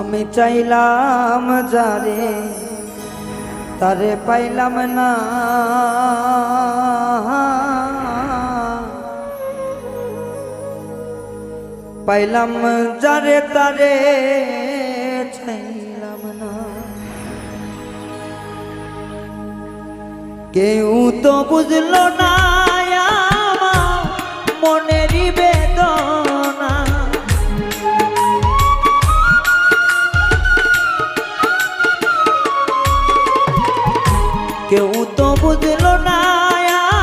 আমি চাইলাম যারে তারে পাইলাম না, পাইলাম যারে তারে চাইলাম না। কেউ তো বুঝলো না আমার মনের বেদনা, কেউ তো বুঝলো না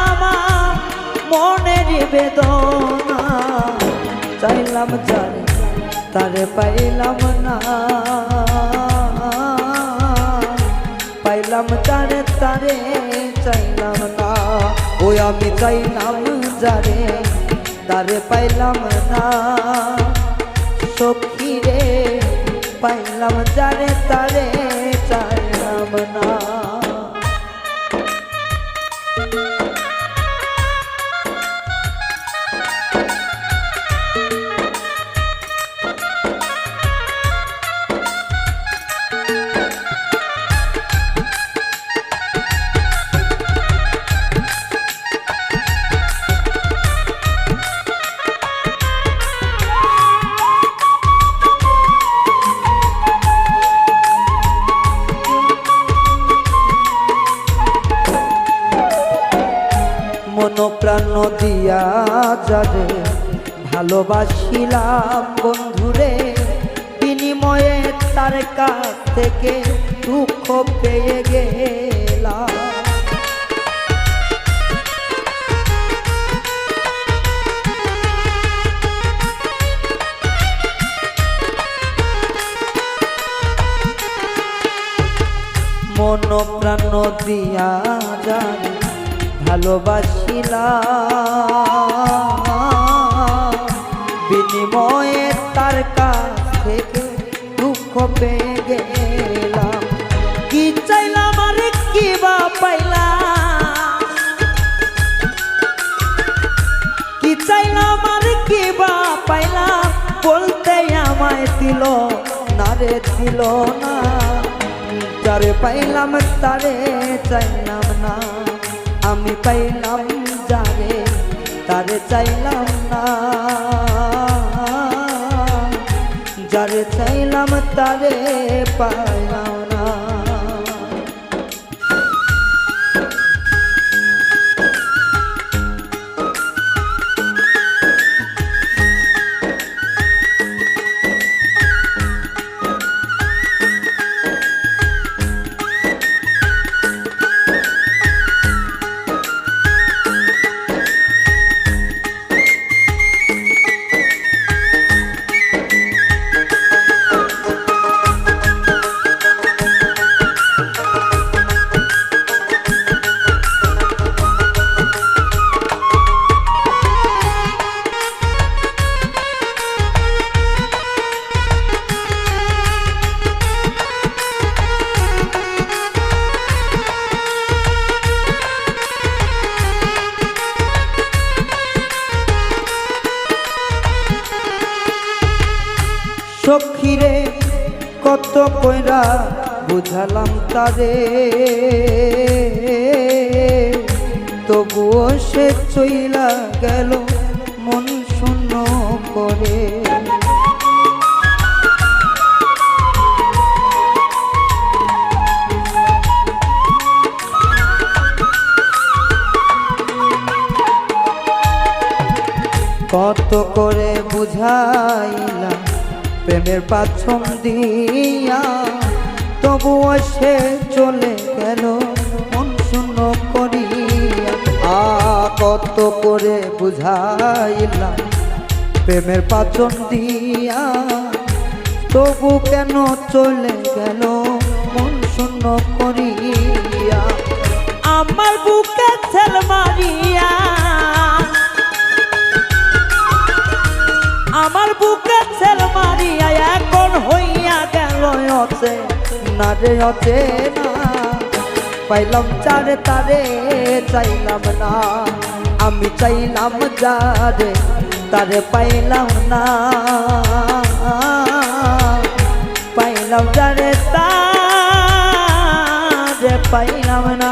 আমার মনের বেদনা। চাইলাম যারে তারে পাইলাম না, পাইলাম যারে তারে চাইলাম না। ওই আমি চাইলাম যারে তারে পাইলাম না, সখী রে পাইলাম যারে তারে চাইলাম না। মন প্রাণ দিয়া যারে ভালোবাসিলাম বন্ধুরে, বিনিময়ে তার কাছ থেকে দুঃখ পেয়ে গেলাম। মন প্রাণ দিয়া যারে ভালোবাসিলাম, বিনিময়ে তার কাছ থেকে দুঃখ পেয়ে গেলাম। কি চাইলাম আর কি বা পাইলাম, কি চাইলাম আর কি বা পাইলাম, বলতে আমায় দিল না রে দিল না। যারে পাইলাম তারে চাইলাম না, আমি পাইলাম যারে তারে চাইলাম না, যারে চাইলাম তারে পাইলাম না। সখী রে কত কইরা বুঝালাম তারে, তবুও সে চইলা গেল মন শূন্য করে। কত করে বুঝাইলাম প্রেমের পাছন দিয়া, তবুও সে চলে গেল মন শূন্য করিয়া। কত করে বুঝাইলাম প্রেমের পাছন দিয়া, তবু কেন চলে গেল মন শূন্য করিয়া। আমার বুকে ছেল মারিয়া, আমার বুকে ছেল মারিয়া এখন হইয়া গেল অচে না রে অচে না। পাইলাম যারে তারে চাইলাম না, আমি চাইলাম যারে তারে পাইলাম না, পাই পাইলাম যারে তারে পাইলাম না।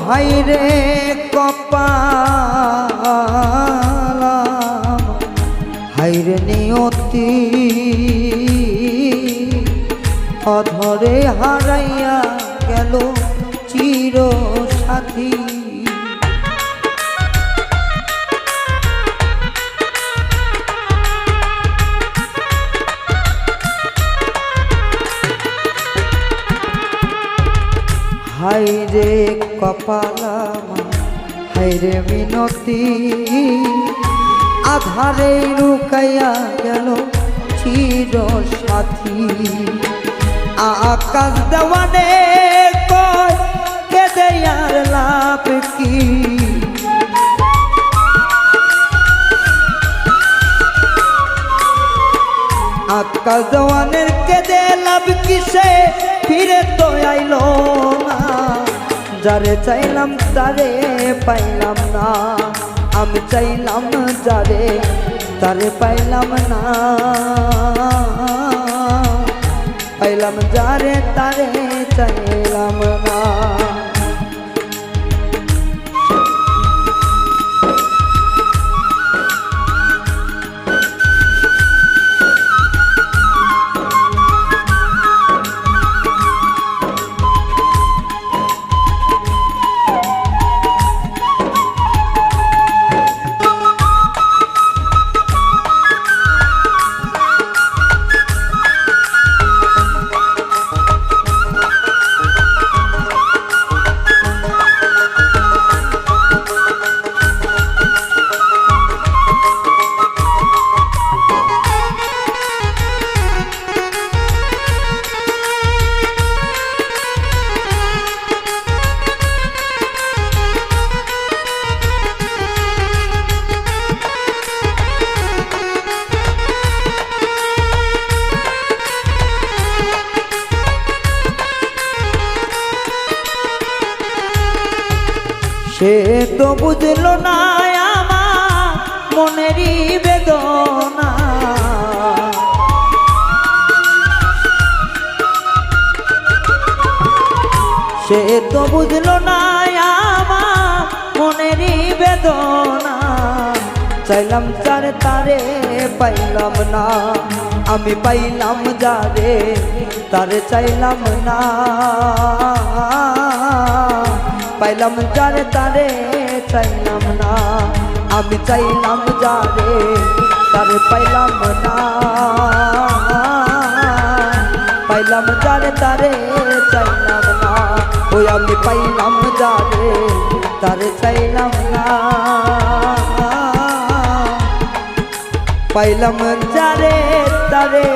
হাইরে কপাল হাইরে নিয়তি অধরে হারাইয়া গেল চির সাথী। হাইরে কপাল হাইরে মিনতি আধারে লুকাইয়া গেল চির সাথী। আকাশ দেওয়ানে কয় কেঁদে আর লাভ কি, আকাশ দেওয়ানের কেঁদে লাভ কিসে ফিরে তো আইলো না। যারে চাইলাম তারে পাইলাম না, আমি চাইলাম যারে তারে পাইলাম না। পাইলাম যারে তারে চাইলাম না। সে তো বুঝলো না আমার মনেরই বেদনা, সে তো বুঝলো না আমার মনেরই বেদনা। চাইলাম যারে তারে পাইলাম না, আমি পাইলাম যারে তারে চাইলাম না। পাইলাম যারে তারে চাইলাম না, আমি চাইলাম যারে তারে পাইলাম না। পাইলাম যারে তারে চাইলাম না, ওই আমি পাইলাম যারে তারে চাইলাম না। পাইলাম যারে তারে